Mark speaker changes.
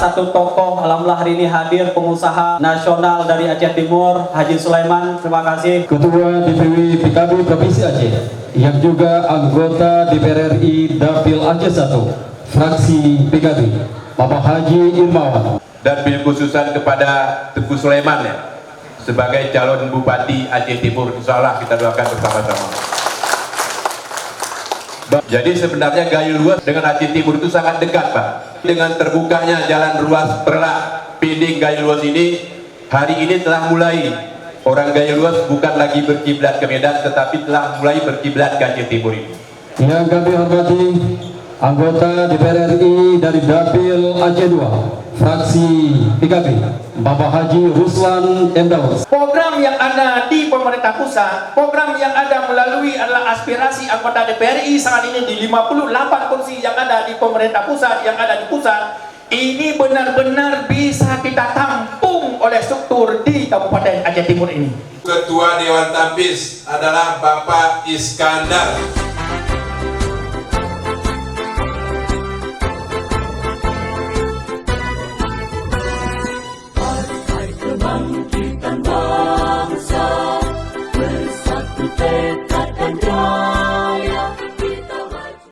Speaker 1: satu tokoh alhamdulillah hari ini hadir, pengusaha nasional dari Aceh Timur, Haji Sulaiman. Terima kasih.
Speaker 2: Ketua DPW PKB Provinsi Aceh yang juga anggota DPR RI Dapil Aceh 1 fraksi PKB, Bapak Haji Irmawan.
Speaker 3: Dan bil khususan kepada Teguh Sulaiman ya, sebagai calon Bupati Aceh Timur, insya Allah kita doakan bersama-sama. Jadi sebenarnya Gayo Luas dengan Aceh Timur itu sangat dekat Pak. Dengan terbukanya jalan ruas Perlak Pinding Gayo Luas ini, hari ini telah mulai orang Gayo Luas bukan lagi berkiblat ke Medan, tetapi telah mulai berkiblat ke Aceh Timur ini.
Speaker 2: Yang kami hormati anggota DPR RI dari Dapil Aceh 2 fraksi PKB, Bapak Haji Ruslan M. Daus.
Speaker 4: Program yang ada di pemerintah pusat, program yang ada melalui adalah aspirasi anggota DPR RI saat ini di 58 kursi yang ada di pemerintah pusat, yang ada di pusat, ini benar-benar bisa kita tampung oleh struktur di Kabupaten Aceh Timur ini.
Speaker 3: Ketua Dewan Tampis adalah Bapak Iskandar.